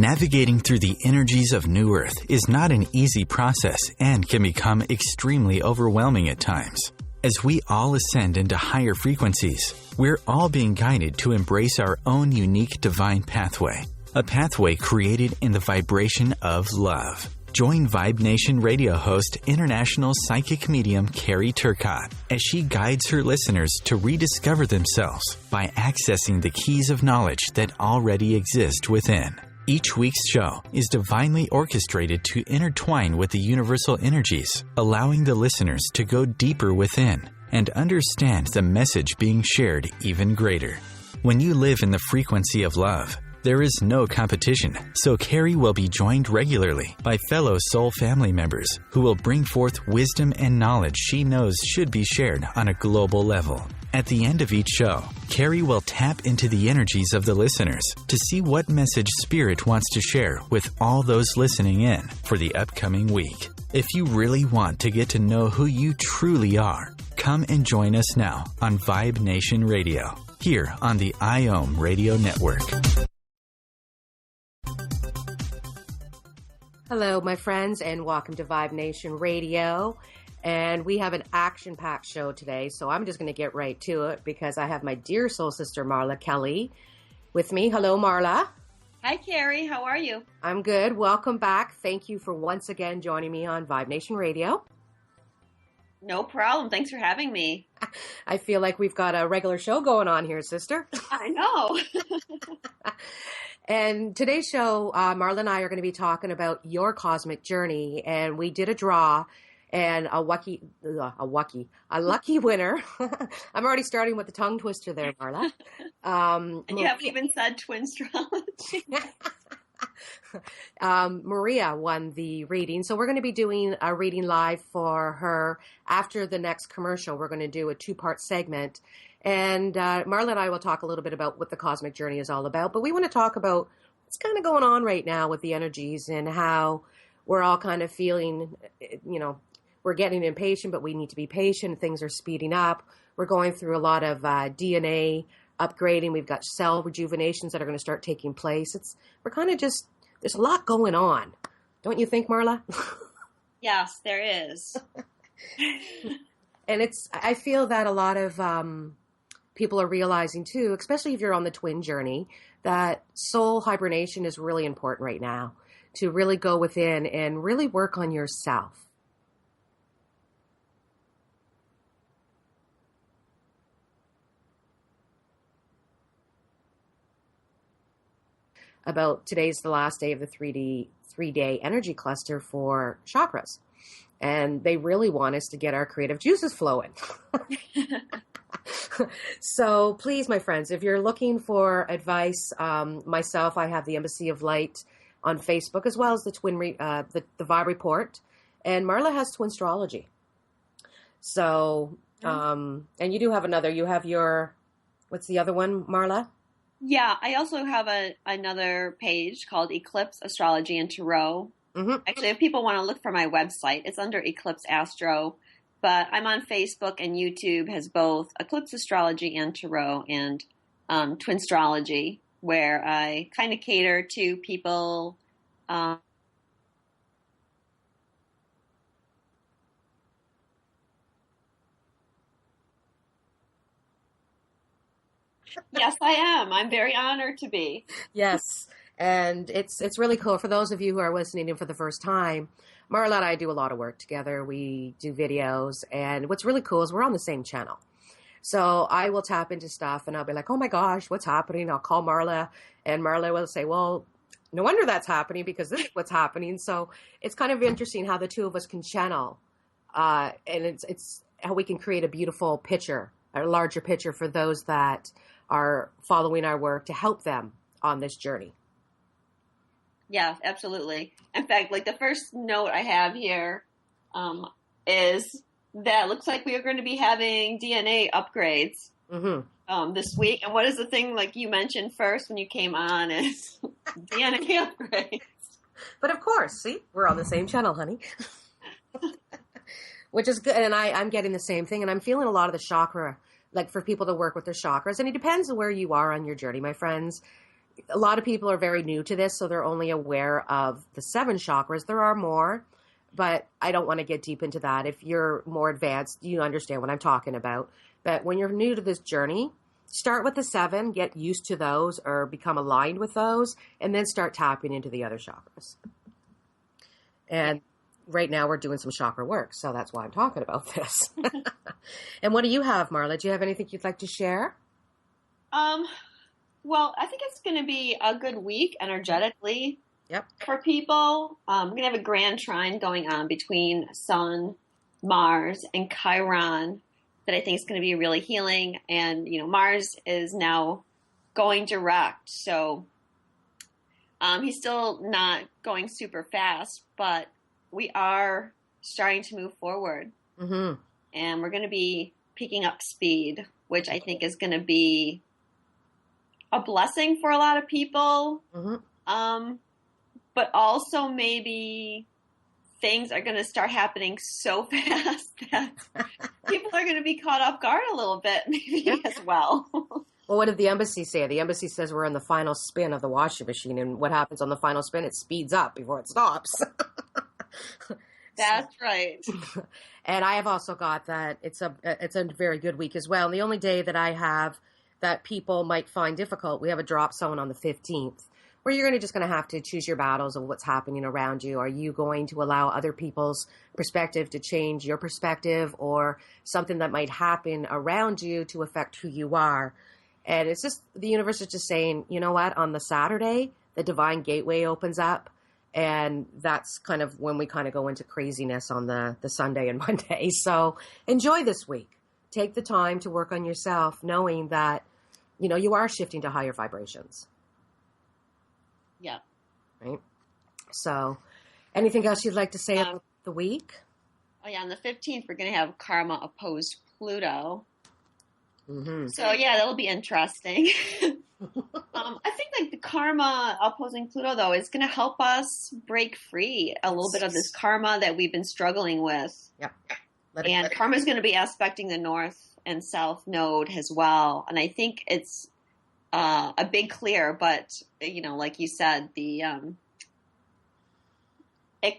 Navigating through the energies of New Earth is not an easy process and can become extremely overwhelming at times. As we all ascend into higher frequencies, we're all being guided to embrace our own unique divine pathway, a pathway created in the vibration of love. Join Vibe Nation radio host, international psychic medium Carrie Turcotte, as she guides her listeners to rediscover themselves by accessing the keys of knowledge that already exist within. Each week's show is divinely orchestrated to intertwine with the universal energies, allowing the listeners to go deeper within and understand the message being shared even greater. When you live in the frequency of love, there is no competition, so Carrie will be joined regularly by fellow soul family members who will bring forth wisdom and knowledge she knows should be shared on a global level. At the end of each show, Carrie will tap into the energies of the listeners to see what message Spirit wants to share with all those listening in for the upcoming week. If you really want to get to know who you truly are, come and join us now on Vibe Nation Radio, here on the IOM Radio Network. Hello, my friends, and welcome to Vibe Nation Radio. And we have an action-packed show today, so I'm just going to get right to it because I have my dear soul sister, Marla Kelly, with me. Hello, Marla. Hi, Carrie. How are you? I'm good. Welcome back. Thank you for once again joining me on Vibe Nation Radio. No problem. Thanks for having me. I feel like we've got a regular show going on here, sister. I know. And today's show, Marla and I are going to be talking about your cosmic journey. And we did a draw, and a lucky winner. I'm already starting with the tongue twister there, Marla. And you haven't even said twin astrology. Maria won the reading. So we're going to be doing a reading live for her after the next commercial. We're going to do a 2-part segment. And Marla and I will talk a little bit about what the cosmic journey is all about. But we want to talk about what's kind of going on right now with the energies and how we're all kind of feeling, we're getting impatient, but we need to be patient. Things are speeding up. We're going through a lot of DNA upgrading. We've got cell rejuvenations that are going to start taking place. We're kind of just, there's a lot going on. Don't you think, Marla? Yes, there is. And I feel that a lot of people are realizing too, especially if you're on the twin journey, that soul hibernation is really important right now to really go within and really work on yourself. About today's the last day of the 3-day energy cluster for chakras. And they really want us to get our creative juices flowing. So please, my friends, if you're looking for advice, myself, I have the Embassy of Light on Facebook, as well as the the Vibe Report. And Marla has Twin Astrology. So, and you do have another, you have your, what's the other one, Marla? Yeah, I also have another page called Eclipse Astrology and Tarot. Mm-hmm. Actually, if people want to look for my website, it's under Eclipse Astro. But I'm on Facebook, and YouTube has both Eclipse Astrology and Tarot and Twin Astrology, where I kind of cater to people. Yes, I am. I'm very honored to be. Yes. And it's really cool. For those of you who are listening in for the first time, Marla and I do a lot of work together. We do videos. And what's really cool is we're on the same channel. So I will tap into stuff and I'll be like, oh my gosh, what's happening? I'll call Marla and Marla will say, well, no wonder that's happening because this is what's happening. So it's kind of interesting how the two of us can channel. And it's how we can create a beautiful picture, a larger picture for those that are following our work to help them on this journey. Yeah, absolutely. In fact, like the first note I have here is that it looks like we are going to be having DNA upgrades this week. And what is the thing like you mentioned first when you came on is DNA upgrades. But of course, see, we're on the same channel, honey. Which is good. And I'm getting the same thing. And I'm feeling a lot of the chakra, like for people to work with their chakras. And it depends on where you are on your journey, my friends. a lot of people are very new to this, so they're only aware of the 7 chakras. There are more, but I don't want to get deep into that. If you're more advanced, you understand what I'm talking about. But when you're new to this journey, start with the 7, get used to those or become aligned with those, and then start tapping into the other chakras. And right now we're doing some chakra work, so that's why I'm talking about this. And what do you have, Marla? Do you have anything you'd like to share? Well, I think it's going to be a good week energetically. Yep. For people. We're going to have a grand trine going on between Sun, Mars, and Chiron that I think is going to be really healing. And, Mars is now going direct. So he's still not going super fast, but we are starting to move forward. Mm-hmm. And we're going to be picking up speed, which I think is going to be a blessing for a lot of people. Mm-hmm. But also maybe things are going to start happening so fast that people are going to be caught off guard a little bit, maybe as well. Well, what did the embassy say? The embassy says we're in the final spin of the washing machine, and what happens on the final spin? It speeds up before it stops. That's right. And I have also got that it's a very good week as well. And the only day that I have that people might find difficult, we have a drop zone on the 15th. Where you're just going to have to choose your battles of what's happening around you. Are you going to allow other people's perspective to change your perspective, or something that might happen around you to affect who you are? And it's just, the universe is just saying, you know what, on the Saturday, the divine gateway opens up. And that's kind of when we kind of go into craziness on the Sunday and Monday. So enjoy this week. Take the time to work on yourself, knowing that, you are shifting to higher vibrations. Yeah. Right. So anything else you'd like to say about the week? Oh, yeah. On the 15th, we're going to have karma opposed Pluto. Mm-hmm. So, yeah, that'll be interesting. I think the karma opposing Pluto, though, is going to help us break free a little bit of this karma that we've been struggling with. Yep. Karma is going to be aspecting the North and South node as well. And I think it's a big clear, but like you said, the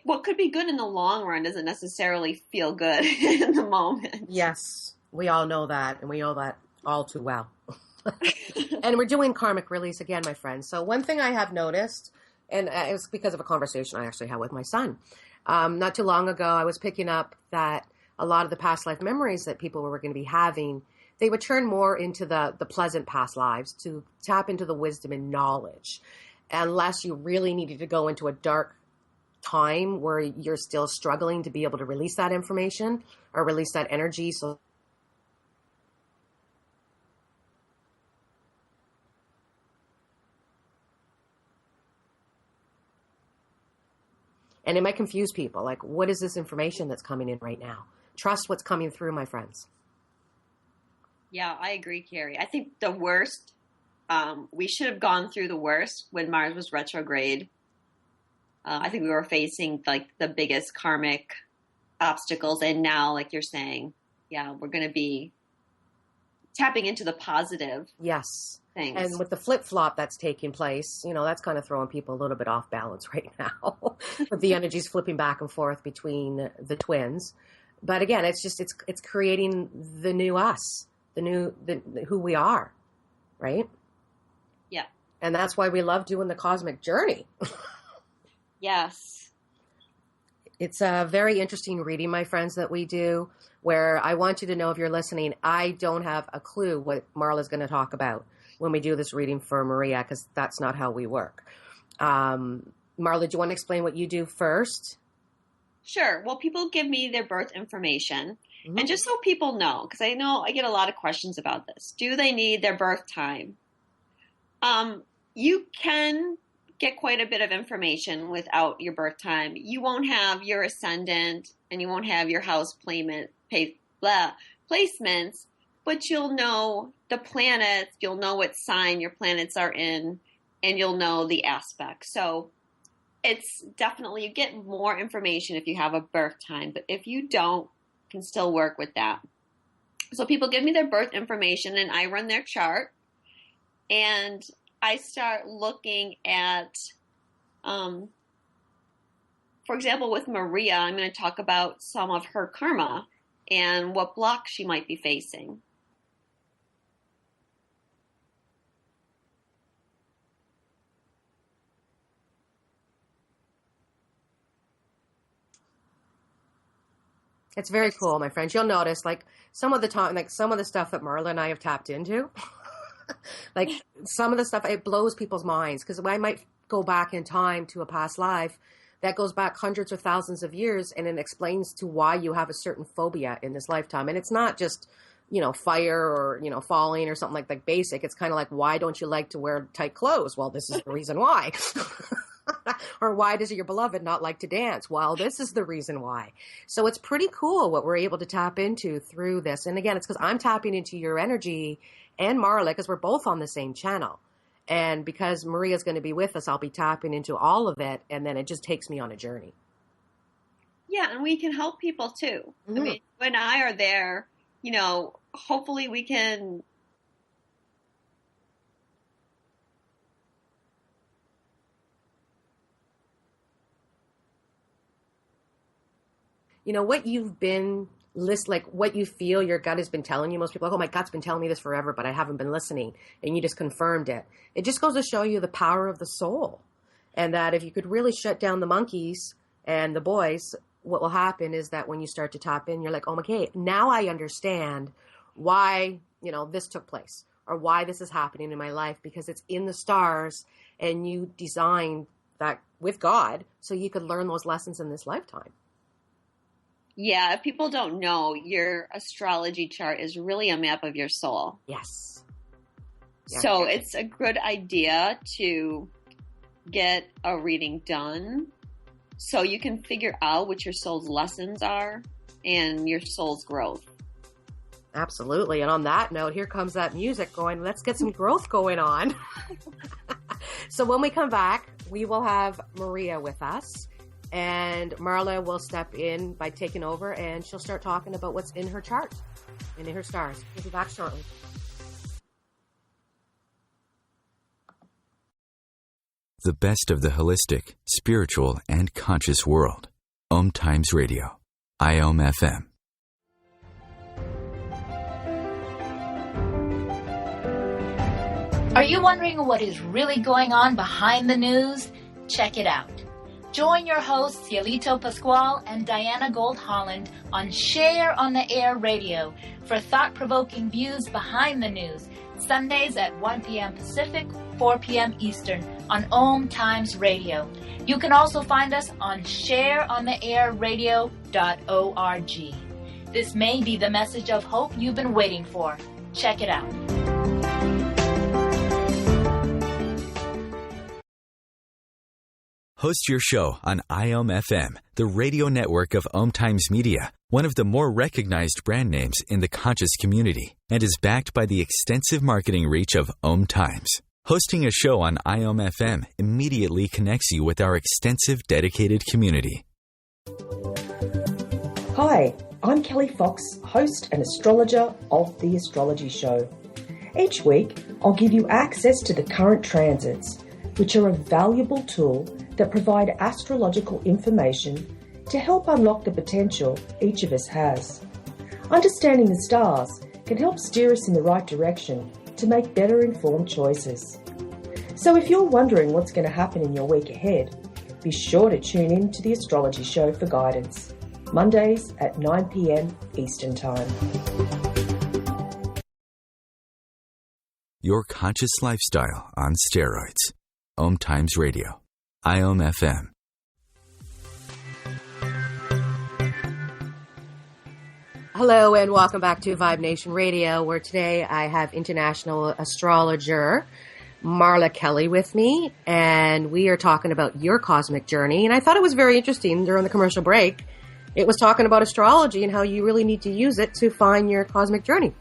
what could be good in the long run doesn't necessarily feel good in the moment. Yes, we all know that, and we know that all too well. And we're doing karmic release again, my friends. So one thing I have noticed, and it was because of a conversation I actually had with my son. Not too long ago, I was picking up that a lot of the past life memories that people were going to be having, they would turn more into the pleasant past lives to tap into the wisdom and knowledge, unless you really needed to go into a dark time where you're still struggling to be able to release that information or release that energy. So and it might confuse people. Like, what is this information that's coming in right now? Trust what's coming through, my friends. Yeah, I agree, Carrie. I think the worst, we should have gone through the worst when Mars was retrograde. I think we were facing the biggest karmic obstacles. And now, like you're saying, yeah, we're going to be tapping into the positive. Yes. Things. And with the flip-flop that's taking place, that's kind of throwing people a little bit off balance right now. With the energies flipping back and forth between the twins. But again, it's creating the new us, who we are, right? Yeah. And that's why we love doing the cosmic journey. Yes. It's a very interesting reading, my friends, that we do, where I want you to know, if you're listening, I don't have a clue what Marla's going to talk about when we do this reading for Maria, because that's not how we work. Marla, do you want to explain what you do first? Sure. Well, people give me their birth information. Mm-hmm. And just so people know, because I know I get a lot of questions about this. Do they need their birth time? You can get quite a bit of information without your birth time. You won't have your ascendant and you won't have your house placements, but you'll know the planets, you'll know what sign your planets are in, and you'll know the aspect. So it's definitely, you get more information if you have a birth time, but if you don't, you can still work with that. So people give me their birth information and I run their chart. And I start looking at, for example, with Maria, I'm going to talk about some of her karma and what blocks she might be facing. It's very cool, my friends. You'll notice, like, some of the time, like, some of the stuff that Marla and I have tapped into, like, some of the stuff, it blows people's minds, because I might go back in time to a past life that goes back hundreds or thousands of years, and it explains to why you have a certain phobia in this lifetime. And it's not just, fire or, falling or something like basic. It's kind of like, why don't you like to wear tight clothes? Well, this is the reason why. Or why does your beloved not like to dance? Well, this is the reason why. So it's pretty cool what we're able to tap into through this. And again, it's because I'm tapping into your energy and Marla, because we're both on the same channel. And because Maria's going to be with us, I'll be tapping into all of it. And then it just takes me on a journey. Yeah, and we can help people too. Mm-hmm. I mean, when I are there, hopefully we can... What you've been what you feel your gut has been telling you. Most people are like, oh, my gut's been telling me this forever, but I haven't been listening. And you just confirmed it. It just goes to show you the power of the soul. And that if you could really shut down the monkeys and the boys, what will happen is that when you start to tap in, you're like, oh, okay, now I understand why, this took place, or why this is happening in my life, because it's in the stars and you designed that with God so you could learn those lessons in this lifetime. Yeah, if people don't know, your astrology chart is really a map of your soul. Yes. Yeah. So it's a good idea to get a reading done so you can figure out what your soul's lessons are and your soul's growth. Absolutely. And on that note, here comes that music going. Let's get some growth going on. So when we come back, we will have Maria with us. And Marla will step in by taking over, and she'll start talking about what's in her chart and in her stars. We'll be back shortly. The best of the holistic, spiritual, and conscious world. OMTimes Radio. IOM FM. Are you wondering what is really going on behind the news? Check it out. Join your hosts, Cielito Pascual and Diana Gold-Holland on Share on the Air Radio for thought-provoking views behind the news, Sundays at 1 p.m. Pacific, 4 p.m. Eastern on OMTimes Radio. You can also find us on shareontheairradio.org. This may be the message of hope you've been waiting for. Check it out. Host your show on IOM FM, the radio network of OMTimes Media, one of the more recognized brand names in the conscious community, and is backed by the extensive marketing reach of OMTimes. Hosting a show on IOM FM immediately connects you with our extensive dedicated community. Hi, I'm Kelly Fox, host and astrologer of The Astrology Show. Each week, I'll give you access to the current transits, which are a valuable tool that provide astrological information to help unlock the potential each of us has. Understanding the stars can help steer us in the right direction to make better informed choices. So if you're wondering what's going to happen in your week ahead, be sure to tune in to The Astrology Show for guidance, Mondays at 9 p.m. Eastern Time. Your conscious lifestyle on steroids. OMTimes Radio. IOM FM. Hello and welcome back to Vibe Nation Radio, where today I have international astrologer Marla Kelly with me, and we are talking about your cosmic journey. And I thought it was very interesting during the commercial break. It was talking about astrology and how you really need to use it to find your cosmic journey.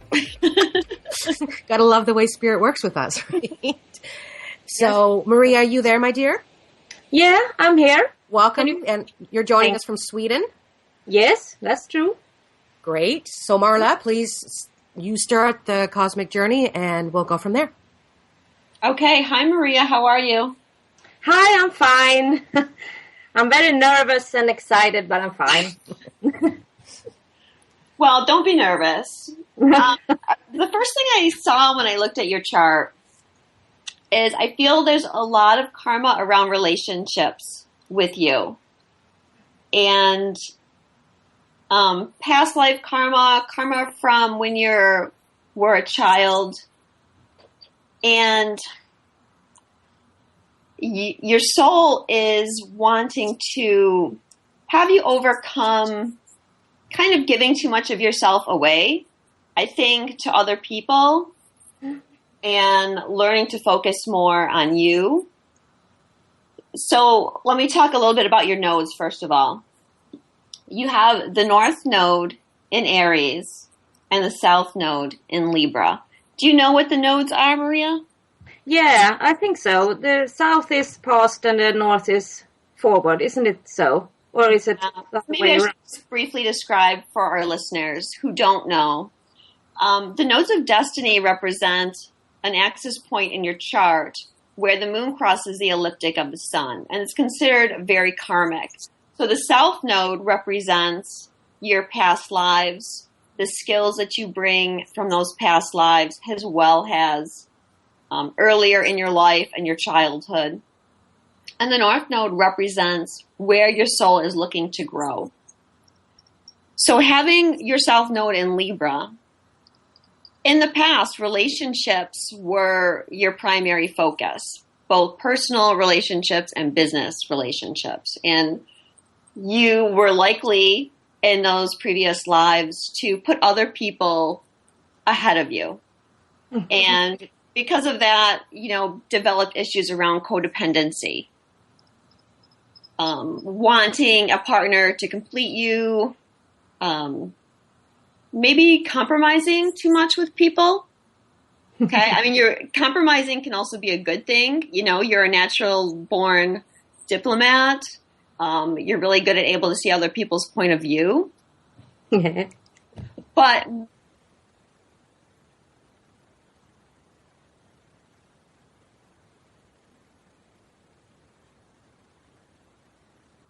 Gotta love the way spirit works with us, right? So, yes. Maria, are you there, my dear? Yeah, I'm here. Welcome, and you're joining us from Sweden? Yes, that's true. Great. So, Marla, please, you start the cosmic journey, and we'll go from there. Okay. Hi, Maria. How are you? Hi, I'm fine. I'm very nervous and excited, but I'm fine. Well, don't be nervous. The first thing I saw when I looked at your chart is I feel there's a lot of karma around relationships with you. And past life karma from when you were a child, and your soul is wanting to have you overcome kind of giving too much of yourself away, I think, to other people, and learning to focus more on you. So let me talk a little bit about your nodes, first of all. You have the North Node in Aries and the South Node in Libra. Do you know what the nodes are, Maria? Yeah, I think so. The south is past and the north is forward, isn't it so? Or is it the maybe way I around? should briefly describe for our listeners who don't know. The nodes of destiny represent an axis point in your chart where the moon crosses the ecliptic of the sun, and it's considered very karmic. So the South Node represents your past lives, the skills that you bring from those past lives, as well as earlier in your life and your childhood. And the North Node represents where your soul is looking to grow. So having your South Node in Libra, in the past, relationships were your primary focus, both personal relationships and business relationships. And you were likely in those previous lives to put other people ahead of you. And because of that, developed issues around codependency. Wanting a partner to complete you, maybe compromising too much with people. Okay. I mean, compromising can also be a good thing. You're a natural born diplomat. You're really good at able to see other people's point of view. But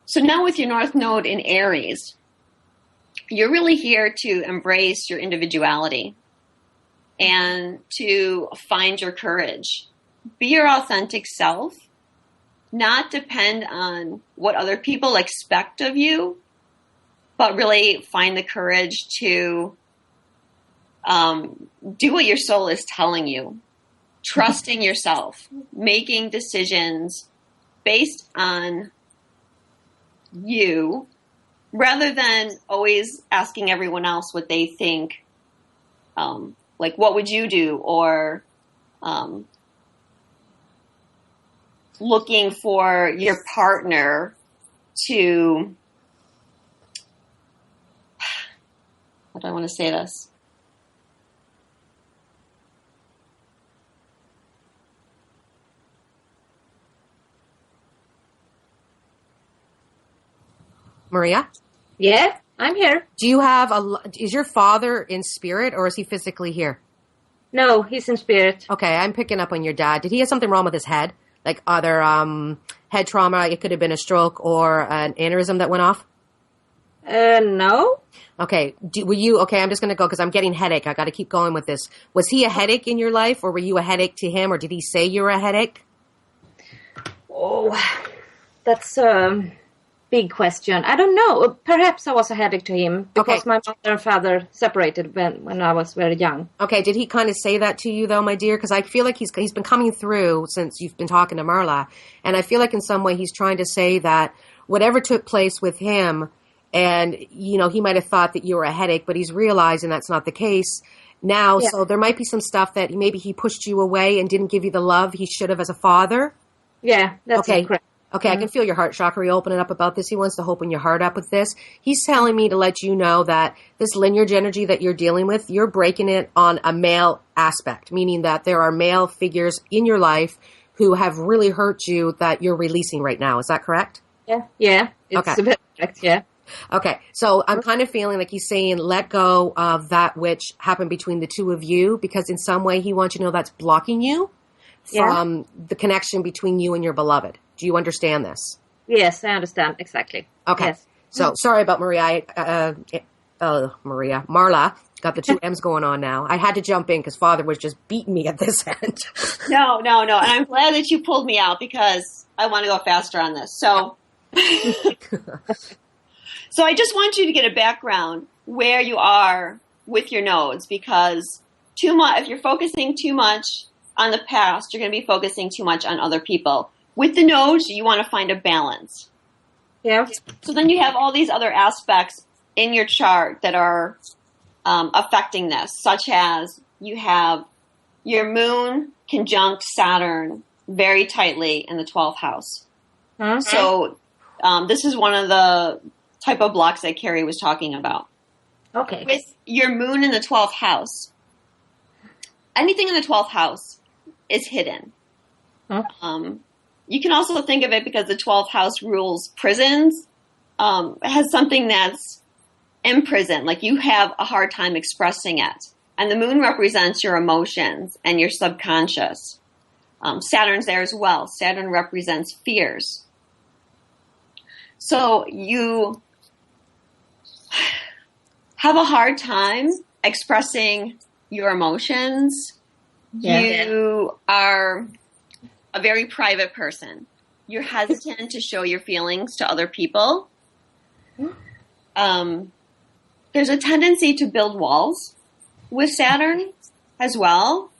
so now with your North Node in Aries, you're really here to embrace your individuality and to find your courage. Be your authentic self, not depend on what other people expect of you, but really find the courage to do what your soul is telling you, trusting yourself, making decisions based on you, rather than always asking everyone else what they think, like what would you do, or looking for your partner to, how do I want to say this? Maria? Yeah, I'm here. Do you have is your father in spirit or is he physically here? No, he's in spirit. Okay, I'm picking up on your dad. Did he have something wrong with his head? Like either head trauma, it could have been a stroke or an aneurysm that went off? No. Okay, I'm just going to go because I'm getting headache. I got to keep going with this. Was he a headache in your life, or were you a headache to him, or did he say you were a headache? Oh, that's big question. I don't know. Perhaps I was a headache to him because my mother and father separated when I was very young. Okay, did he kind of say that to you though, my dear? Because I feel like he's been coming through since you've been talking to Marla, and I feel like in some way he's trying to say that whatever took place with him, and he might have thought that you were a headache, but he's realizing that's not the case now. Yeah. So there might be some stuff that maybe he pushed you away and didn't give you the love he should have as a father. Yeah, that's correct. Okay, I can feel your heart chakra opening up about this. He wants to open your heart up with this. He's telling me to let you know that this lineage energy that you're dealing with, you're breaking it on a male aspect, meaning that there are male figures in your life who have really hurt you that you're releasing right now. Is that correct? Yeah. It's a bit correct, yeah. Okay, so I'm kind of feeling like he's saying let go of that which happened between the two of you, because in some way he wants you to know that's blocking you from the connection between you and your beloved. Do you understand this? Yes, I understand exactly. Okay. Yes. So sorry about Maria. Marla got the two M's going on now. I had to jump in because Father was just beating me at this end. No. And I'm glad that you pulled me out because I want to go faster on this. So, so I just want you to get a background where you are with your nodes, because if you're focusing too much on the past, you're going to be focusing too much on other people. With the nodes, you want to find a balance. Yeah. So then you have all these other aspects in your chart that are affecting this, such as you have your moon conjunct Saturn very tightly in the 12th house. Mm-hmm. So this is one of the type of blocks that Carrie was talking about. Okay. With your moon in the 12th house, anything in the 12th house is hidden. Huh? You can also think of it, because the 12th house rules prisons, it has something that's in prison, like you have a hard time expressing it. And the moon represents your emotions and your subconscious. Saturn's there as well. Saturn represents fears. So you have a hard time expressing your emotions. Yeah. You are a very private person. You're hesitant to show your feelings to other people. There's a tendency to build walls with Saturn as well.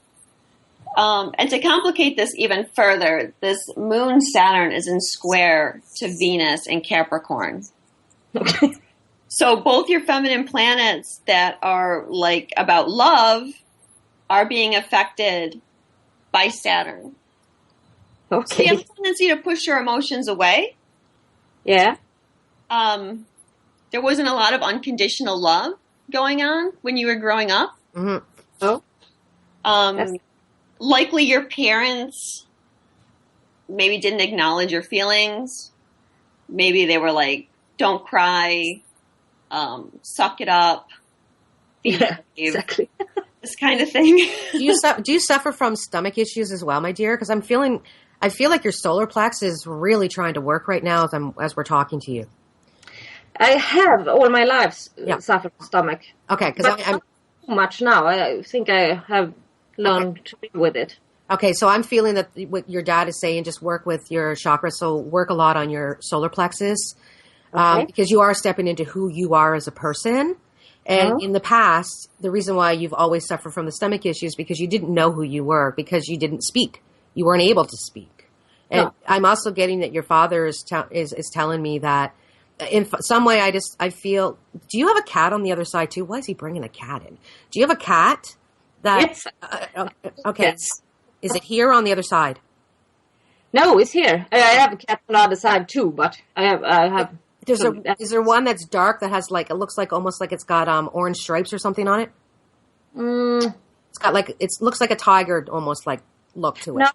And to complicate this even further, this moon Saturn is in square to Venus in Capricorn. Okay. So both your feminine planets that are like about love are being affected by Saturn. Okay. So you have a tendency to push your emotions away. Yeah. There wasn't a lot of unconditional love going on when you were growing up. Mm-hmm. Oh. Likely your parents maybe didn't acknowledge your feelings. Maybe they were like, don't cry, suck it up. Yeah, exactly. This kind of thing. Do you suffer from stomach issues as well, my dear? Because I feel like your solar plex is really trying to work right now as we're talking to you. I have all my life suffered from stomach. Okay, because I'm not too much now. I think I have learned to live with it. Okay, so I'm feeling that what your dad is saying, just work with your chakras. So work a lot on your solar plexus, because you are stepping into who you are as a person. And in the past, the reason why you've always suffered from the stomach issues is because you didn't know who you were, because you didn't speak. You weren't able to speak. And I'm also getting that your father is telling me that in some way I feel, do you have a cat on the other side too? Why is he bringing a cat in? Do you have a cat that, yes. Okay. Yes. Is it here or on the other side? No, it's here. I have a cat on the other side too, but I have. Is there one that's dark that has it looks like almost like it's got orange stripes or something on it? It's got looks like a tiger almost like look to it.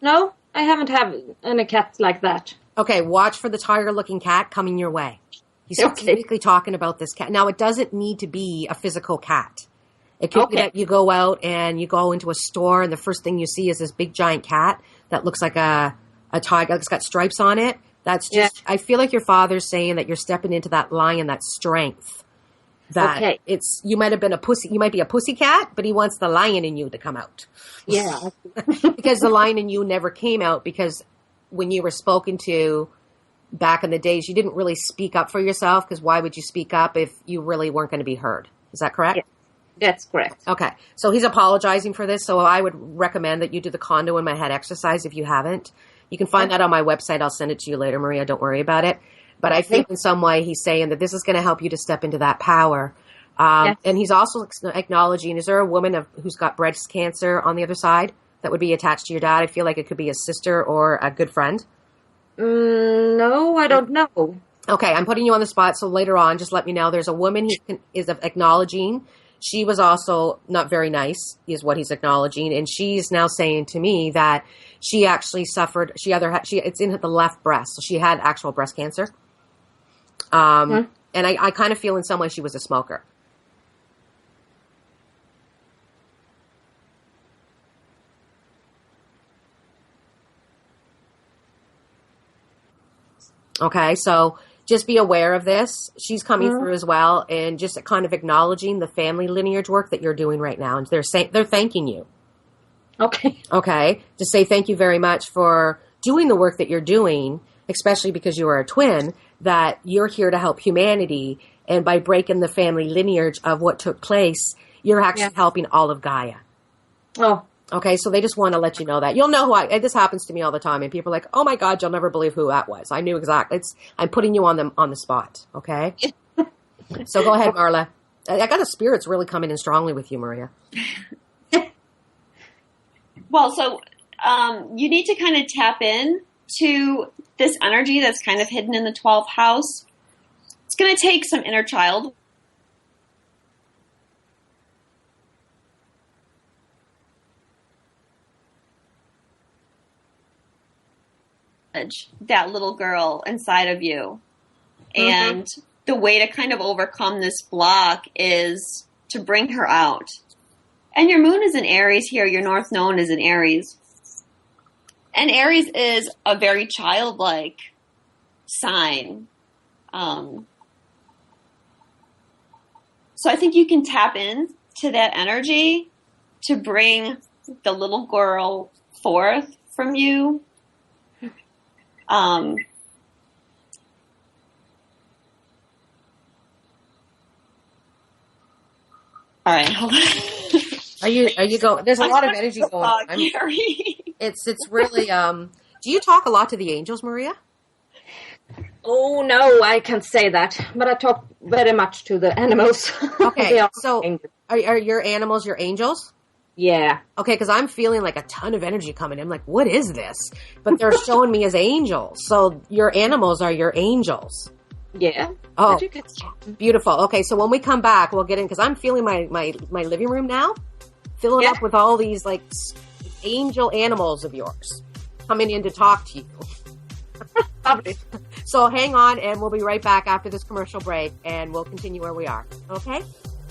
No, I haven't had any cats like that. Okay, watch for the tiger-looking cat coming your way. He's specifically talking about this cat. Now, it doesn't need to be a physical cat. It could be that you go out and you go into a store and the first thing you see is this big giant cat that looks like a tiger. It's got stripes on it. That's just. I feel like your father's saying that you're stepping into that lion, that strength. That you might have been a pussy. You might be a pussy cat, but he wants the lion in you to come out. Yeah, because the lion in you never came out, because when you were spoken to back in the days, you didn't really speak up for yourself, because why would you speak up if you really weren't going to be heard? Is that correct? Yeah, that's correct. Okay. So he's apologizing for this. So I would recommend that you do the condo in my head exercise if you haven't. You can find that on my website. I'll send it to you later, Maria. Don't worry about it. But I think in some way he's saying that this is going to help you to step into that power. And he's also acknowledging, is there a woman who's got breast cancer on the other side that would be attached to your dad? I feel like it could be a sister or a good friend. No, I don't know. Okay, I'm putting you on the spot, so later on, just let me know. There's a woman he is acknowledging. She was also not very nice, is what he's acknowledging, and she's now saying to me that she actually suffered. It's in the left breast, so she had actual breast cancer. And I kind of feel in some way she was a smoker. Okay, so just be aware of this. She's coming through as well, and just kind of acknowledging the family lineage work that you're doing right now. And they're thanking you. Okay. Okay, to say thank you very much for doing the work that you're doing, especially because you are a twin, that you're here to help humanity. And by breaking the family lineage of what took place, you're actually helping all of Gaia. Oh. Okay, so they just want to let you know that. You'll know who this happens to me all the time, and people are like, oh my God, you'll never believe who that was. I knew exactly. I'm putting you on the spot, okay? So go ahead, Marla. I got the spirits really coming in strongly with you, Maria. Well, so you need to kind of tap in to this energy that's kind of hidden in the 12th house. It's going to take some inner child. That little girl inside of you. And the way to kind of overcome this block is to bring her out. And your moon is in Aries here. Your North Node is in Aries. And Aries is a very childlike sign. So I think you can tap in to that energy to bring the little girl forth from you. All right, hold on. Are you going? There's a lot of energy going on. It's really. Do you talk a lot to the angels, Maria? Oh no, I can't say that, but I talk very much to the animals. Okay, so are your animals your angels? Yeah. Okay, because I'm feeling like a ton of energy coming in. I'm like, what is this? But they're showing me as angels. So your animals are your angels. Yeah. Oh, beautiful. Okay, so when we come back, we'll get in, because I'm feeling my living room now, filling up with all these like angel animals of yours coming in to talk to you. So hang on, and we'll be right back after this commercial break, and we'll continue where we are. Okay?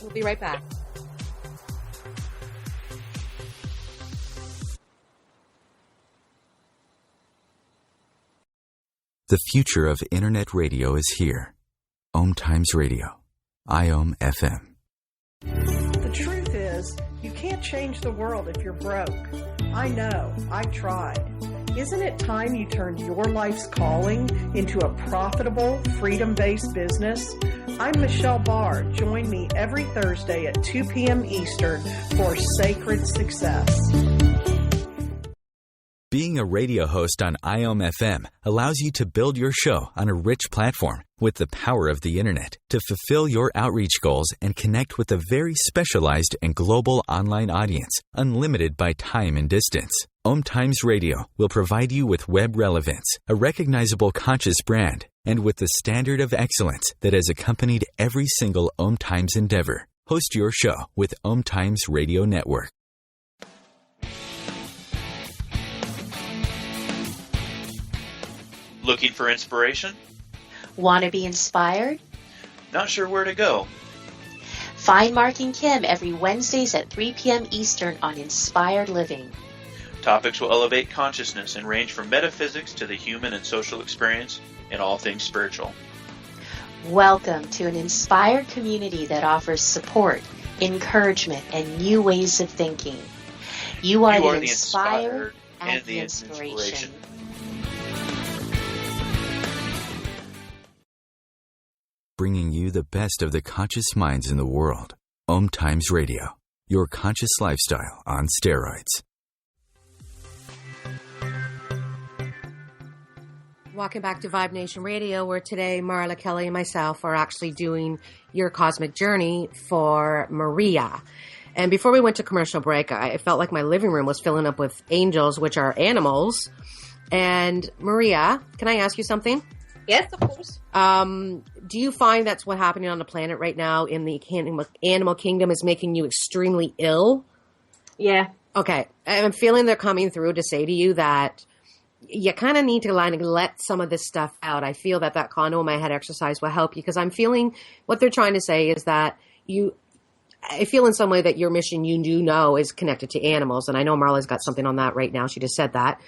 We'll be right back. The future of Internet radio is here. OMTimes Radio. IOM FM. The truth is, you can't change the world if you're broke. I know. I've tried. Isn't it time you turned your life's calling into a profitable, freedom-based business? I'm Michelle Barr. Join me every Thursday at 2 p.m. Eastern for Sacred Success. Being a radio host on IOM FM allows you to build your show on a rich platform with the power of the Internet to fulfill your outreach goals and connect with a very specialized and global online audience, unlimited by time and distance. OMTimes Radio will provide you with web relevance, a recognizable conscious brand, and with the standard of excellence that has accompanied every single OMTimes endeavor. Host your show with OMTimes Radio Network. Looking for inspiration? Want to be inspired? Not sure where to go? Find Mark and Kim every Wednesdays at 3 p.m. Eastern on Inspired Living. Topics will elevate consciousness and range from metaphysics to the human and social experience and all things spiritual. Welcome to an inspired community that offers support, encouragement, and new ways of thinking. You are the inspired and the inspiration. Bringing you the best of the conscious minds in the world. OMTimes Radio, your conscious lifestyle on steroids. Welcome back to Vibe Nation Radio, where today Marla, Kelly, and myself are actually doing your cosmic journey for Maria. And before we went to commercial break, I felt like my living room was filling up with angels, which are animals. And Maria, can I ask you something? Yes, of course. Do you find that's what's happening on the planet right now in the animal kingdom is making you extremely ill? Yeah. Okay. I'm feeling they're coming through to say to you that you kind of need to let some of this stuff out. I feel that condo in my head exercise will help you, because I'm feeling what they're trying to say is that I feel in some way that your mission, you do know, is connected to animals. And I know Marla's got something on that right now. She just said that.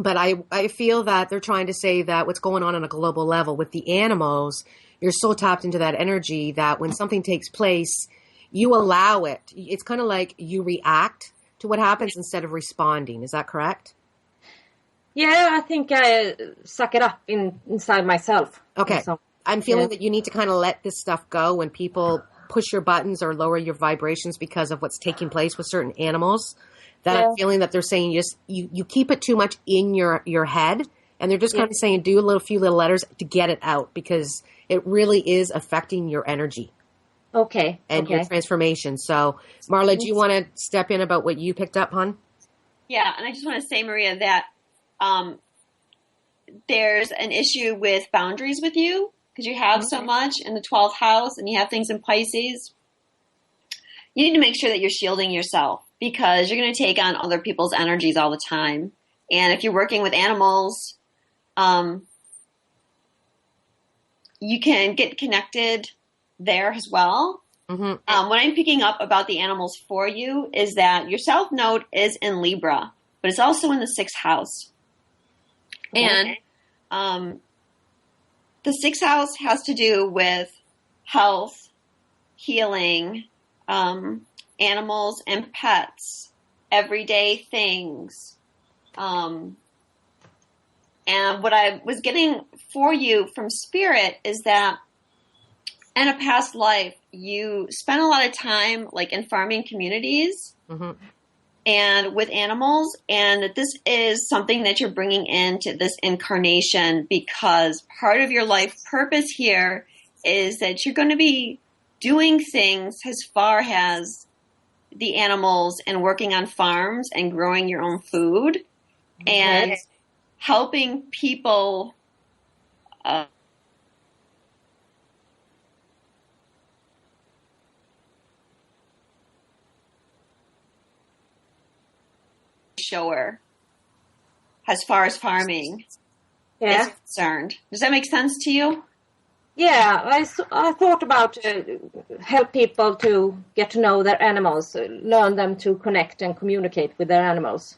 But I feel that they're trying to say that what's going on a global level with the animals, you're so tapped into that energy that when something takes place, you allow it. It's kind of like you react to what happens instead of responding. Is that correct? Yeah, I think I suck it up inside myself. Okay. So, I'm feeling that you need to kind of let this stuff go when people push your buttons or lower your vibrations because of what's taking place with certain animals. That I'm feeling that they're saying you keep it too much in your head, and they're just kind of saying do a few little letters to get it out because it really is affecting your energy. Okay. And your transformation. So, Marla, do you want to step in about what you picked up, hon? Yeah, and I just want to say, Maria, that there's an issue with boundaries with you because you have so much in the 12th house and you have things in Pisces. You need to make sure that you're shielding yourself because you're going to take on other people's energies all the time. And if you're working with animals, you can get connected there as well. Mm-hmm. What I'm picking up about the animals for you is that your South Node is in Libra, but it's also in the 6th house. Okay. And the 6th house has to do with health, healing, animals and pets, everyday things. And what I was getting for you from Spirit is that in a past life, you spent a lot of time like in farming communities and with animals, and that this is something that you're bringing into this incarnation because part of your life purpose here is that you're going to be doing things as far as the animals and working on farms and growing your own food and helping people shower as far as farming is concerned. Does that make sense to you? Yeah, I thought about help people to get to know their animals, learn them to connect and communicate with their animals.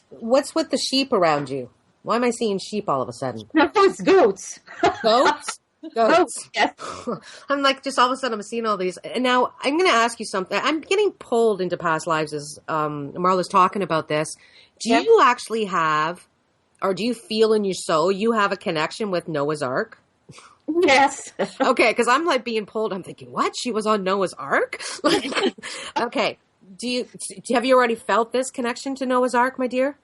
What's with the sheep around you? Why am I seeing sheep all of a sudden? No, it's goats. Goats? Goats. Yes. I'm like, just all of a sudden I'm seeing all these. And now I'm going to ask you something. I'm getting pulled into past lives as Marla's talking about this. Do you actually have, or do you feel in your soul you have a connection with Noah's Ark? Yes. Okay, because I'm like being pulled. I'm thinking, what? She was on Noah's Ark? Okay. Have you already felt this connection to Noah's Ark, my dear?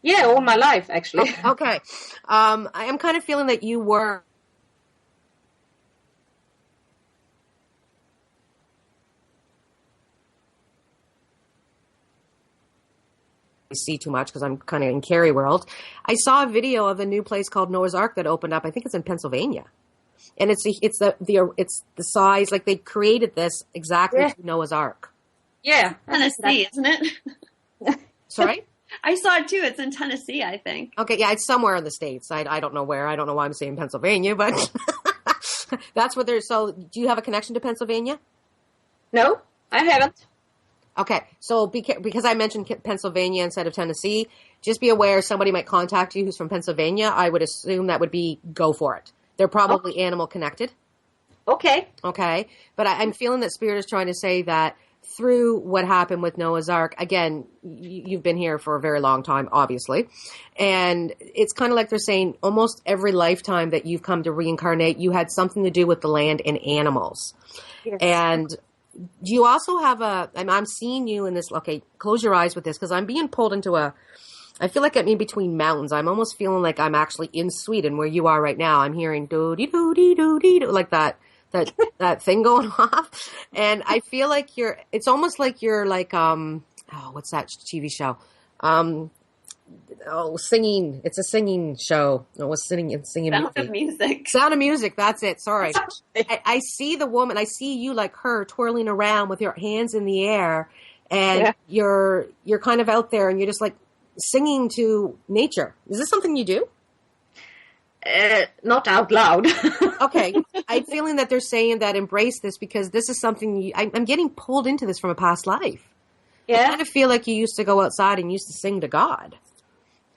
Yeah, all my life, actually. Okay. I am kind of feeling that you were. See too much because I'm kind of in Cary world. I saw a video of a new place called Noah's Ark that opened up. I think it's in Pennsylvania, and it's the size, like they created this exactly to Noah's Ark. Yeah, Tennessee, isn't it? Sorry, I saw it too. It's in Tennessee, I think. Okay, yeah, it's somewhere in the States. I don't know where. I don't know why I'm saying Pennsylvania, but that's what there's. So, do you have a connection to Pennsylvania? No, I haven't. Okay, so because I mentioned Pennsylvania instead of Tennessee, just be aware somebody might contact you who's from Pennsylvania. I would assume that would be go for it. They're probably animal connected. Okay. Okay, but I'm feeling that Spirit is trying to say that through what happened with Noah's Ark, again, you've been here for a very long time, obviously, and it's kind of like they're saying almost every lifetime that you've come to reincarnate, you had something to do with the land and animals. Yes. And do you also have I'm seeing you in this, okay, close your eyes with this, because I'm being pulled into I feel like I'm in between mountains. I'm almost feeling like I'm actually in Sweden where you are right now. I'm hearing do-dee-do-dee-do-dee-do, like that thing going off. And I feel like it's almost like you're like, what's that TV show? Singing. It's a singing show. It was singing Sound of Music. Sound of Music. That's it. Sorry. I see the woman. I see you like her twirling around with your hands in the air, and you're kind of out there, and you're just like singing to nature. Is this something you do? Not out loud. Okay. I'm feeling that they're saying that embrace this because this is something I'm getting pulled into this from a past life. Yeah. I kind of feel like you used to go outside and used to sing to God.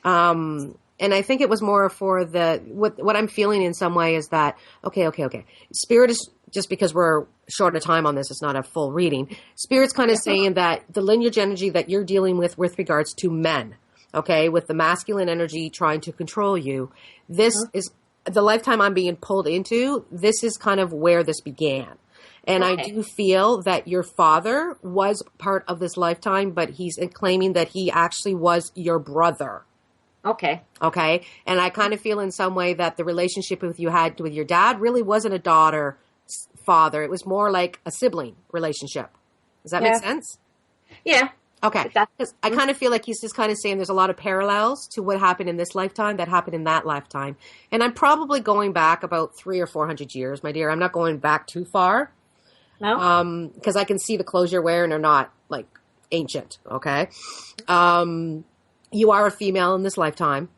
And I think it was more for what I'm feeling in some way is that, okay. Spirit is, just because we're short of time on this, it's not a full reading. Spirit's kind of saying that the lineage energy that you're dealing with regards to men, okay, with the masculine energy trying to control you, this is the lifetime I'm being pulled into. This is kind of where this began. And I do feel that your father was part of this lifetime, but he's claiming that he actually was your brother. Okay. Okay. And I kind of feel in some way that the relationship you had with your dad really wasn't a daughter-father. It was more like a sibling relationship. Does that make sense? Yeah. Okay. Because I kind of feel like he's just kind of saying there's a lot of parallels to what happened in this lifetime that happened in that lifetime. And I'm probably going back about 300 or 400 years, my dear. I'm not going back too far. No. Because I can see the clothes you're wearing are not like ancient. Okay. You are a female in this lifetime.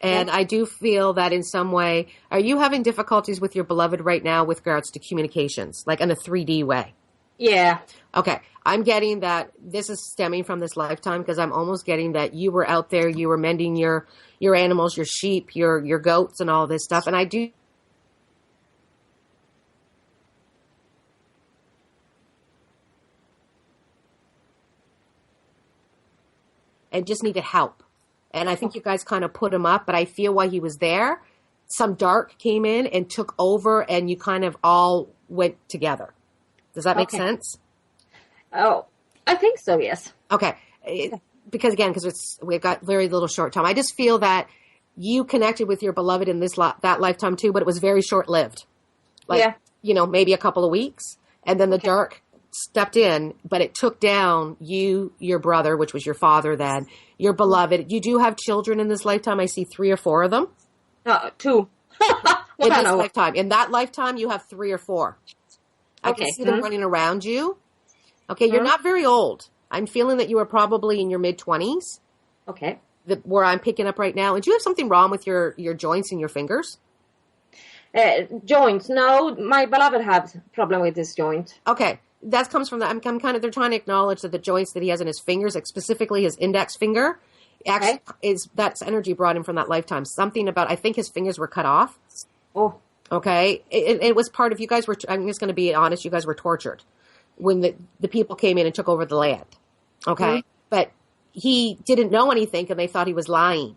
And I do feel that in some way, are you having difficulties with your beloved right now with regards to communications, like in a 3D way? Yeah. Okay. I'm getting that this is stemming from this lifetime because I'm almost getting that you were out there, you were mending your animals, your sheep, your goats and all this stuff. And I do. And just needed help. And I think you guys kind of put him up, but I feel while he was there, some dark came in and took over and you kind of all went together. Does that make sense? Oh, I think so, yes. Okay. Because we've got very little short time. I just feel that you connected with your beloved in that lifetime too, but it was very short-lived. Like, maybe a couple of weeks. And then the dark stepped in, but it took down your brother, which was your father then, your beloved. You do have children in this lifetime. I see 3 or 4 of them. 2. In this lifetime. In that lifetime, you have 3 or 4. I can see them running around you. Okay, you're not very old. I'm feeling that you are probably in your mid-20s. Okay. Where I'm picking up right now. And do you have something wrong with your joints and your fingers? Joints? No, my beloved has a problem with his joint. Okay. That comes from I'm kind of, they're trying to acknowledge that the joints that he has in his fingers, like specifically his index finger, actually that's energy brought in from that lifetime. Something about, I think his fingers were cut off. Oh. Okay. It was part of, you guys were, I'm just going to be honest, you guys were tortured when the people came in and took over the land. Okay. Mm-hmm. But he didn't know anything and they thought he was lying,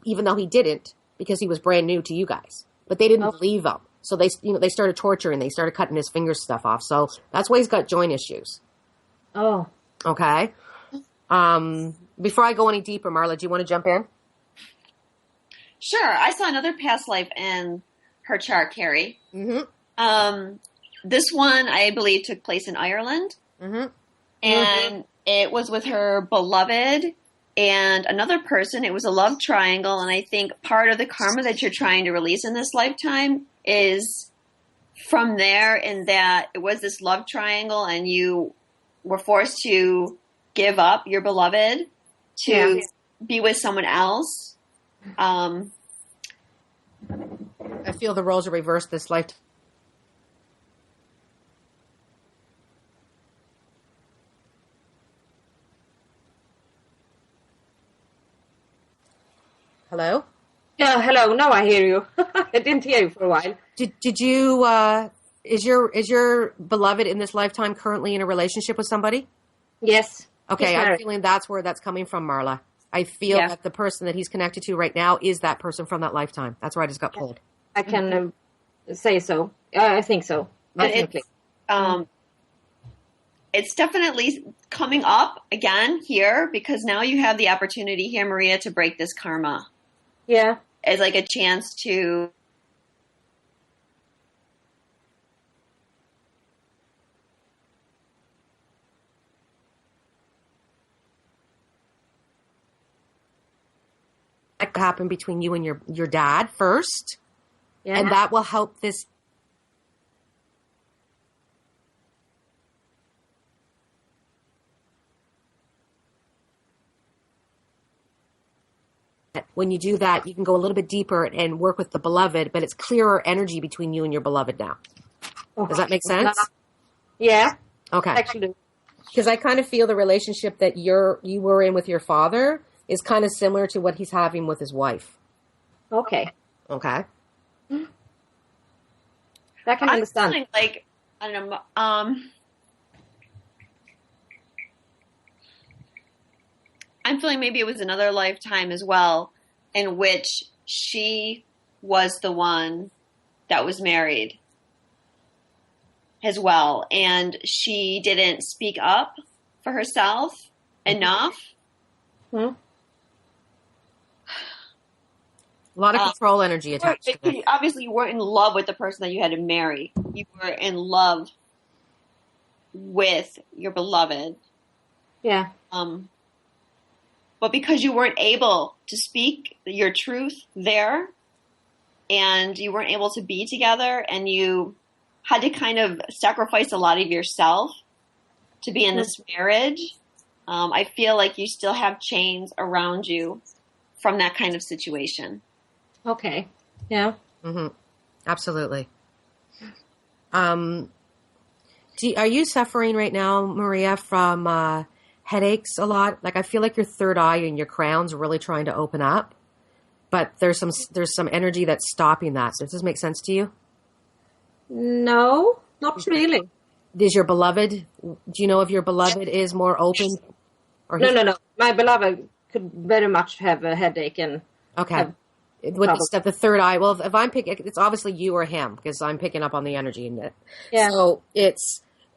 even though he didn't, because he was brand new to you guys. But they didn't believe him. So they started torturing. They started cutting his finger stuff off. So that's why he's got joint issues. Oh. Okay. Before I go any deeper, Marla, do you want to jump in? Sure. I saw another past life in her chart, Carrie. Mm-hmm. This one, I believe, took place in Ireland. Mm-hmm. And it was with her beloved and another person. It was a love triangle. And I think part of the karma that you're trying to release in this lifetime is from there, in that it was this love triangle and you were forced to give up your beloved to be with someone else. I feel the roles are reversed this lifetime. Hello? Yeah, hello. Now I hear you. I didn't hear you for a while. Did you, is your beloved in this lifetime currently in a relationship with somebody? Yes. Okay, I'm feeling that's where that's coming from, Marla. I feel that the person that he's connected to right now is that person from that lifetime. That's where I just got pulled. I can say so. I think so. Definitely. It's definitely coming up again here because now you have the opportunity here, Maria, to break this karma. Yeah. It's like a chance to happen between you and your dad first. Yeah. And that will help this. When you do that, you can go a little bit deeper and work with the beloved, but it's clearer energy between you and your beloved now. Does that make sense? Yeah. Okay. Actually. Because I kind of feel the relationship that you were in with your father, is kind of similar to what he's having with his wife. Okay. Okay. That can understand. Feeling like, I don't know, I'm feeling maybe it was another lifetime as well in which she was the one that was married as well. And she didn't speak up for herself enough. Mm-hmm. A lot of control energy attached to it. Obviously, you weren't in love with the person that you had to marry. You were in love with your beloved. Yeah. But because you weren't able to speak your truth there, and you weren't able to be together, and you had to kind of sacrifice a lot of yourself to be in this marriage, I feel like you still have chains around you from that kind of situation. Okay. Yeah. Mm-hmm. Absolutely. Are you suffering right now, Maria, from headaches a lot? Like, I feel like your third eye and your crown's really trying to open up, but there's some energy that's stopping that. So does this make sense to you? No, not really. Is your beloved? Do you know if your beloved is more open? Or No. My beloved could very much have a headache and. Okay. With the third eye, well, if I'm picking, it's obviously you or him because I'm picking up on the energy in it. Yeah. So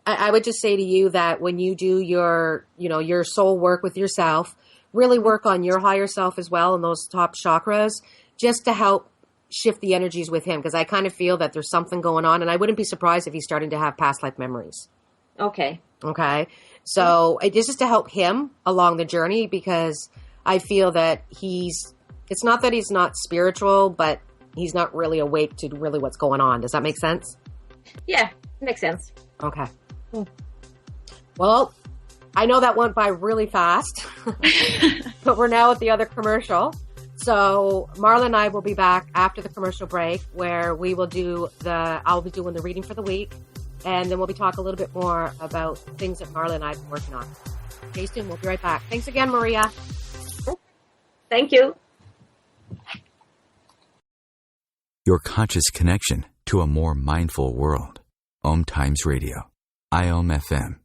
I would just say to you that when you do your soul work with yourself, really work on your higher self as well and those top chakras, just to help shift the energies with him. Because I kind of feel that there's something going on, and I wouldn't be surprised if he's starting to have past life memories. Okay. Okay. So it's just to help him along the journey, because I feel that it's not that he's not spiritual, but he's not really awake to really what's going on. Does that make sense? Yeah, makes sense. Okay. Well, I know that went by really fast, but we're now at the other commercial. So Marla and I will be back after the commercial break, where we will I'll be doing the reading for the week, and then we'll be talking a little bit more about things that Marla and I have been working on. Stay tuned. We'll be right back. Thanks again, Maria. Thank you. Your conscious connection to a more mindful world. OMTimes Radio. IOM-FM.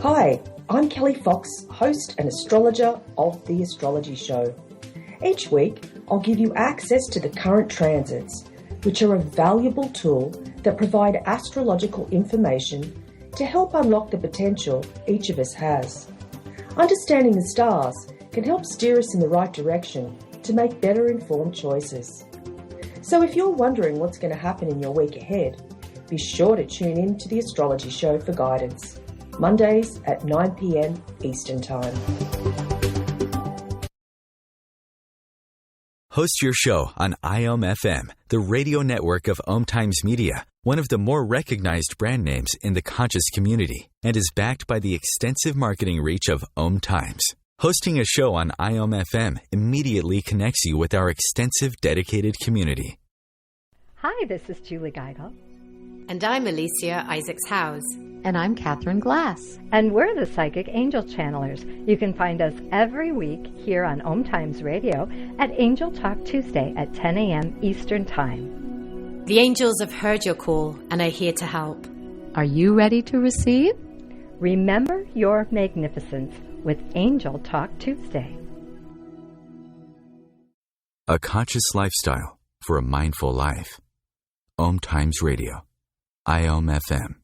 Hi, I'm Kelly Fox, host and astrologer of The Astrology Show. Each week, I'll give you access to the current transits, which are a valuable tool that provide astrological information to help unlock the potential each of us has. Understanding the stars can help steer us in the right direction to make better informed choices. So if you're wondering what's going to happen in your week ahead, be sure to tune in to The Astrology Show for guidance, Mondays at 9 p.m. Eastern Time. Host your show on IOM-FM, the radio network of OMTimes Media, one of the more recognized brand names in the conscious community, and is backed by the extensive marketing reach of OMTimes. Hosting a show on IOM-FM immediately connects you with our extensive dedicated community. Hi, this is Julie Geigel. And I'm Alicia Isaacs-Howes. And I'm Catherine Glass. And we're the Psychic Angel Channelers. You can find us every week here on OMTimes Radio at Angel Talk Tuesday at 10 a.m. Eastern Time. The angels have heard your call and are here to help. Are you ready to receive? Remember your magnificence with Angel Talk Tuesday. A conscious lifestyle for a mindful life. OMTimes Radio. IOM-FM.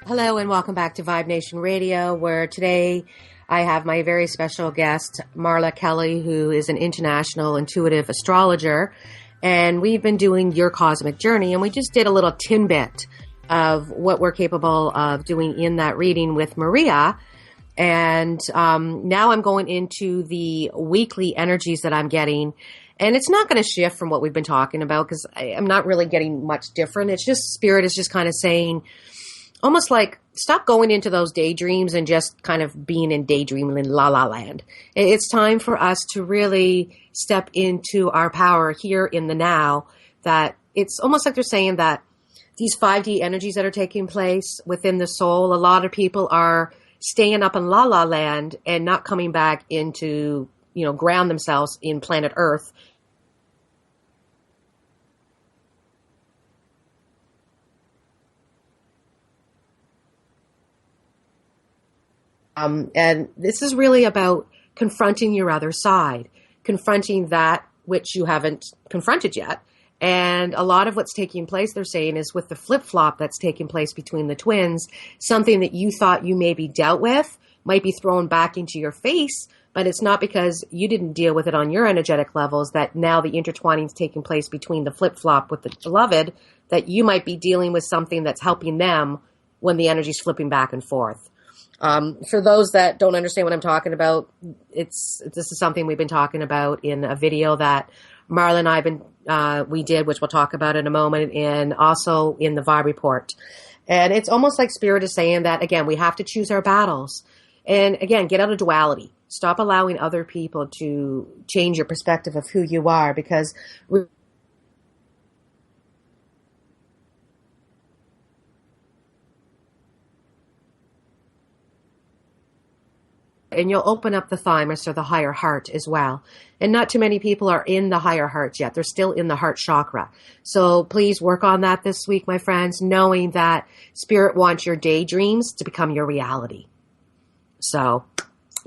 Hello and welcome back to Vibe Nation Radio, where today I have my very special guest, Marla Kelly, who is an international intuitive astrologer. And we've been doing Your Cosmic Journey, and we just did a little tidbit of what we're capable of doing in that reading with Maria. And now I'm going into the weekly energies that I'm getting. And it's not going to shift from what we've been talking about, because I'm not really getting much different. It's just Spirit is just kind of saying, almost like, stop going into those daydreams and just kind of being in daydreaming la la land. It's time for us to really step into our power here in the now. That it's almost like they're saying that these 5D energies that are taking place within the soul. A lot of people are staying up in La La Land and not coming back into, ground themselves in planet Earth. And this is really about confronting your other side, confronting that which you haven't confronted yet. And a lot of what's taking place, they're saying, is with the flip-flop that's taking place between the twins, something that you thought you maybe dealt with might be thrown back into your face, but it's not because you didn't deal with it on your energetic levels that now the intertwining is taking place between the flip-flop with the beloved, that you might be dealing with something that's helping them when the energy's flipping back and forth. For those that don't understand what I'm talking about, this is something we've been talking about in a video that Marla and I we did, which we'll talk about in a moment, and also in the Vibe Report. And it's almost like Spirit is saying that, again, we have to choose our battles. And again, get out of duality. Stop allowing other people to change your perspective of who you are, because and you'll open up the thymus or the higher heart as well. And not too many people are in the higher heart yet. They're still in the heart chakra. So please work on that this week, my friends, knowing that Spirit wants your daydreams to become your reality. So,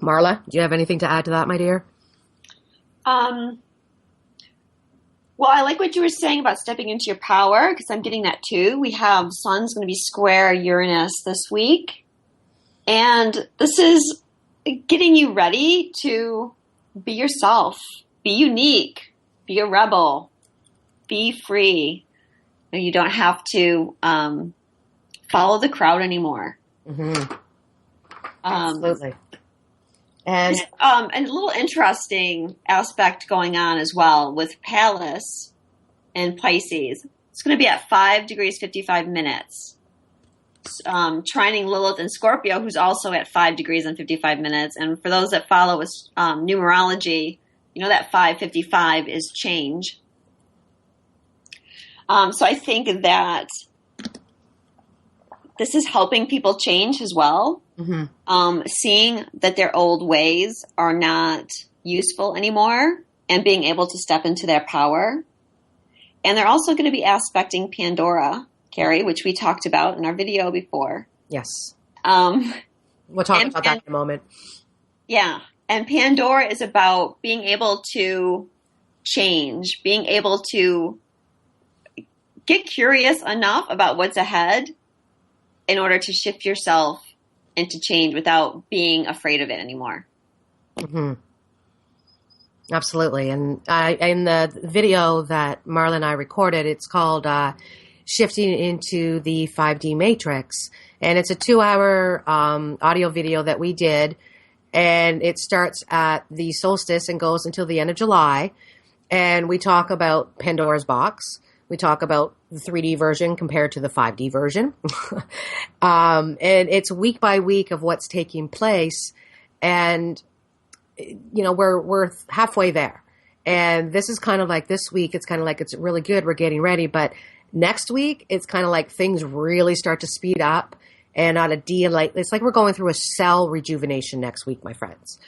Marla, do you have anything to add to that, my dear? Well, I like what you were saying about stepping into your power, because I'm getting that too. We have Sun's going to be square Uranus this week. And this is getting you ready to be yourself, be unique, be a rebel, be free. You don't have to follow the crowd anymore. Mm-hmm. Absolutely. And a little interesting aspect going on as well with Pallas and Pisces. It's going to be at 5 degrees 55 minutes. Trining Lilith and Scorpio, who's also at 5 degrees and 55 minutes. And for those that follow numerology, you know that 555 is change. So I think that this is helping people change as well. Mm-hmm. Seeing that their old ways are not useful anymore and being able to step into their power. And they're also going to be aspecting Pandora, Carrie, which we talked about in our video before. Yes. We'll talk about that in a moment. Yeah. And Pandora is about being able to change, being able to get curious enough about what's ahead in order to shift yourself and to change without being afraid of it anymore. Mm-hmm. Absolutely. And in the video that Marla and I recorded, it's called Shifting into the 5D Matrix. And it's a 2-hour audio video that we did. And it starts at the solstice and goes until the end of July. And we talk about Pandora's box. We talk about the 3D version compared to the 5D version. And it's week by week of what's taking place. And, you know, we're halfway there. And this is kind of like this week. It's kind of like it's really good. We're getting ready. But next week, it's kind of like things really start to speed up. And on a DNA, it's like we're going through a cell rejuvenation next week, my friends.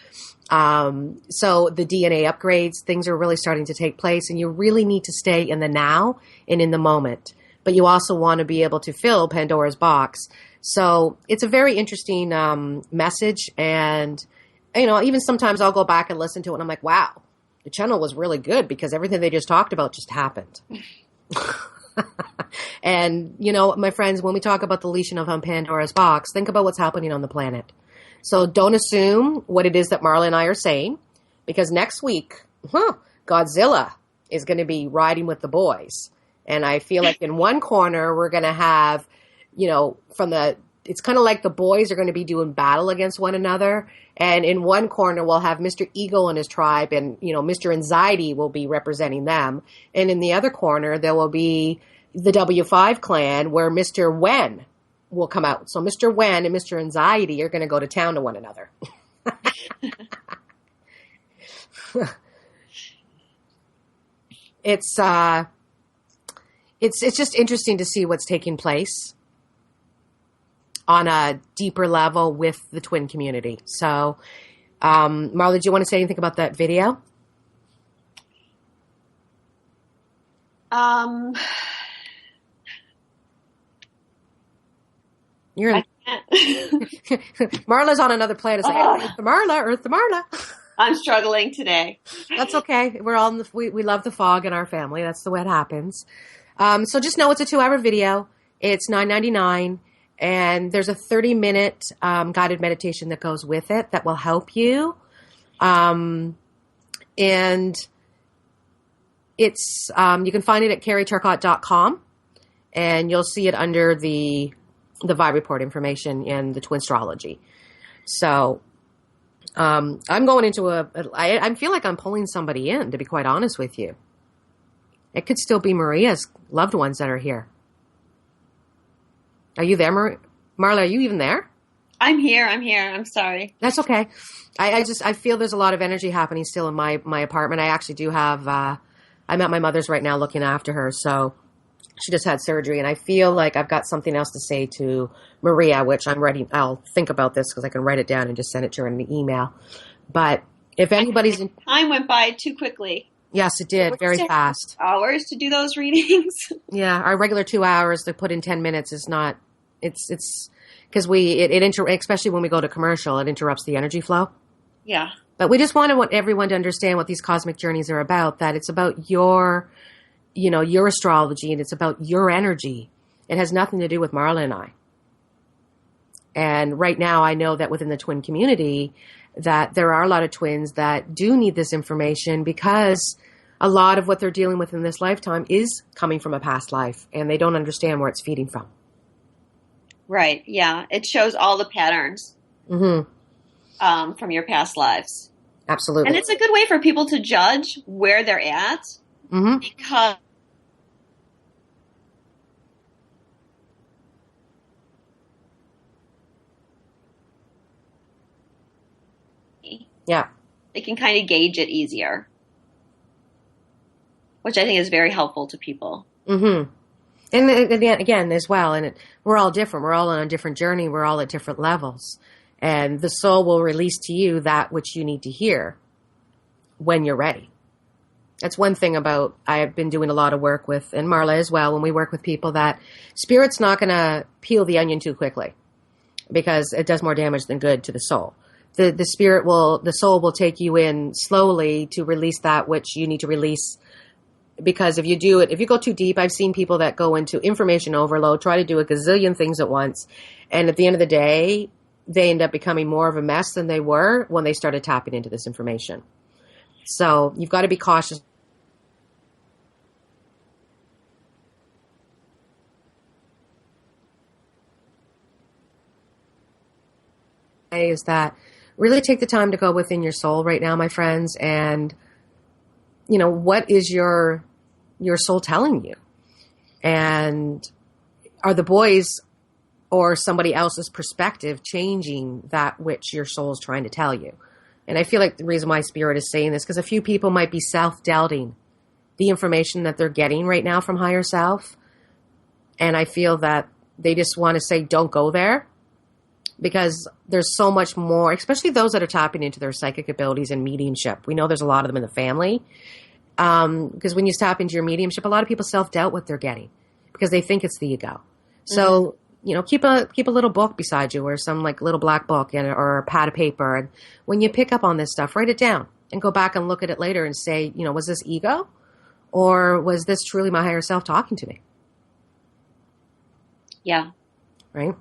So the DNA upgrades, things are really starting to take place, and you really need to stay in the now and in the moment. But you also want to be able to fill Pandora's box. So it's a very interesting message. And, you know, even sometimes I'll go back and listen to it, and I'm like, wow, the channel was really good because everything they just talked about just happened. And, you know, my friends, when we talk about the deletion of Pandora's box, think about what's happening on the planet. So don't assume what it is that Marla and I are saying, because next week, Godzilla is going to be riding with the boys. And I feel like in one corner, we're going to have, you know, it's kind of like the boys are going to be doing battle against one another. And in one corner, we'll have Mr. Ego and his tribe, and, you know, Mr. Anxiety will be representing them. And in the other corner, there will be the W5 clan, where Mr. Wen will come out. So Mr. Wen and Mr. Anxiety are going to go to town to one another. It's, it's just interesting to see what's taking place on a deeper level with the twin community. So, Marla, do you want to say anything about that video? Marla's on another planet. It's like, Earth the Marla. I'm struggling today. That's okay. We're all we love the fog in our family. That's the way it happens. So just know it's a 2-hour video. It's $9.99, and there's a 30-minute guided meditation that goes with it that will help you. And it's you can find it at carrieturcott.com, and you'll see it under the Vibe Report information and the Twinstrology. So I'm going into I feel like I'm pulling somebody in, to be quite honest with you. It could still be Maria's loved ones that are here. Are you there, Marla? Are you even there? I'm here. I'm sorry. That's okay. I feel there's a lot of energy happening still in my apartment. I actually do have, I'm at my mother's right now looking after her. So she just had surgery, and I feel like I've got something else to say to Maria, which I'm ready. I'll think about this because I can write it down and just send it to her in an email. But if anybody's time went by too quickly. Yes, it did. Very fast. Hours to do those readings. Yeah. Our regular 2 hours to put in 10 minutes is not, it's because especially when we go to commercial, it interrupts the energy flow. Yeah. But we just want everyone to understand what these cosmic journeys are about, that it's about your astrology, and it's about your energy. It has nothing to do with Marla and I. And right now I know that within the twin community that there are a lot of twins that do need this information, because a lot of what they're dealing with in this lifetime is coming from a past life, and they don't understand where it's feeding from. Right. Yeah. It shows all the patterns from your past lives. Absolutely. And it's a good way for people to judge where they're at, because yeah, they can kind of gauge it easier, which I think is very helpful to people. Mm-hmm. And again, as well, and we're all different. We're all on a different journey. We're all at different levels. And the soul will release to you that which you need to hear when you're ready. That's one thing about, I've been doing a lot of work with, and Marla as well, when we work with people, that Spirit's not going to peel the onion too quickly, because it does more damage than good to the soul. The soul will take you in slowly to release that which you need to release. Because if you go too deep, I've seen people that go into information overload, try to do a gazillion things at once. And at the end of the day, they end up becoming more of a mess than they were when they started tapping into this information. So you've got to be cautious. Is that really take the time to go within your soul right now, my friends, and what is your soul telling you? And are the boys or somebody else's perspective changing that which your soul is trying to tell you? And I feel like the reason why Spirit is saying this, because a few people might be self-doubting the information that they're getting right now from higher self. And I feel that they just want to say, don't go there, because there's so much more, especially those that are tapping into their psychic abilities and mediumship. We know there's a lot of them in the family. Because when you tap into your mediumship, a lot of people self-doubt what they're getting because they think it's the ego. So, keep a little book beside you, or some like little black book or a pad of paper. And when you pick up on this stuff, write it down and go back and look at it later and say, was this ego, or was this truly my higher self talking to me? Yeah. Right.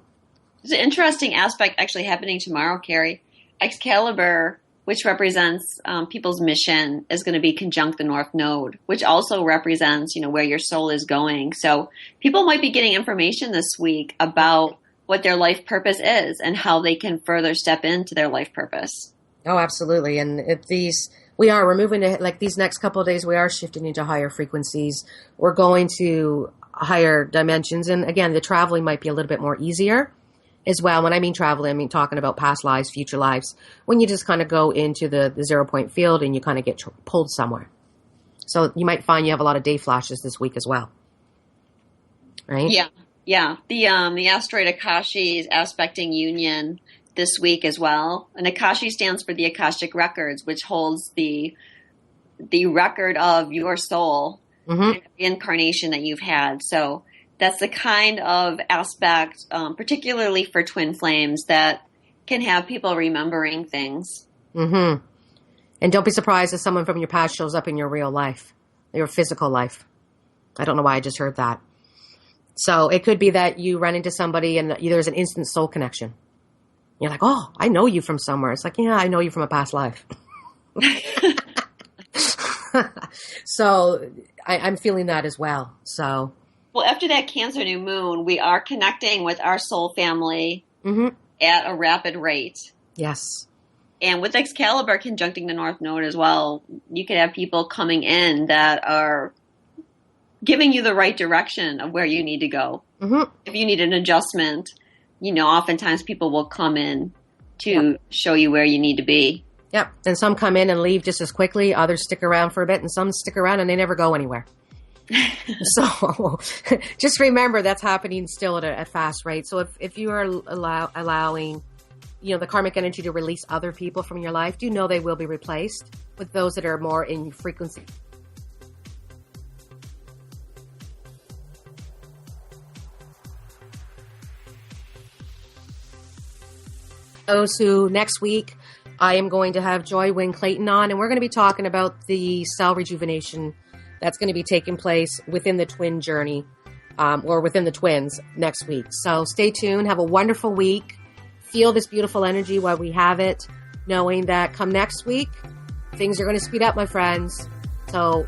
There's an interesting aspect actually happening tomorrow, Carrie. Excalibur, which represents people's mission, is going to be conjunct the North Node, which also represents, where your soul is going. So people might be getting information this week about what their life purpose is and how they can further step into their life purpose. Oh, absolutely. And we're moving to, like, these next couple of days, we are shifting into higher frequencies. We're going to higher dimensions. And again, the traveling might be a little bit more easier as well. When I mean traveling, I mean talking about past lives, future lives, when you just kind of go into the 0 point field and you kind of get pulled somewhere. So you might find you have a lot of day flashes this week as well. right? Yeah. The asteroid Akashi is aspecting Union this week as well. And Akashi stands for the Akashic Records, which holds the record of your soul and incarnation that you've had. So that's the kind of aspect, particularly for twin flames, that can have people remembering things. Mm-hmm. And don't be surprised if someone from your past shows up in your real life, your physical life. I don't know why I just heard that. So it could be that you run into somebody and there's an instant soul connection. You're like, oh, I know you from somewhere. It's like, yeah, I know you from a past life. So I'm feeling that as well. So, well, after that Cancer new moon, we are connecting with our soul family at a rapid rate. Yes. And with Excalibur conjuncting the North Node as well, you could have people coming in that are giving you the right direction of where you need to go. If you need an adjustment, oftentimes people will come in to show you where you need to be. Yep. And some come in and leave just as quickly. Others stick around for a bit, and some stick around and they never go anywhere. So just remember that's happening still at a fast rate. So if you are allowing, the karmic energy to release other people from your life, do know they will be replaced with those that are more in frequency. Those who next week I am going to have Joy Wynn Clayton on, and we're going to be talking about the cell rejuvenation that's going to be taking place within the twin journey, or within the twins next week. So stay tuned. Have a wonderful week. Feel this beautiful energy while we have it, knowing that come next week, things are going to speed up, my friends. So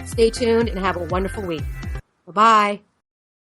stay tuned and have a wonderful week. Bye-bye.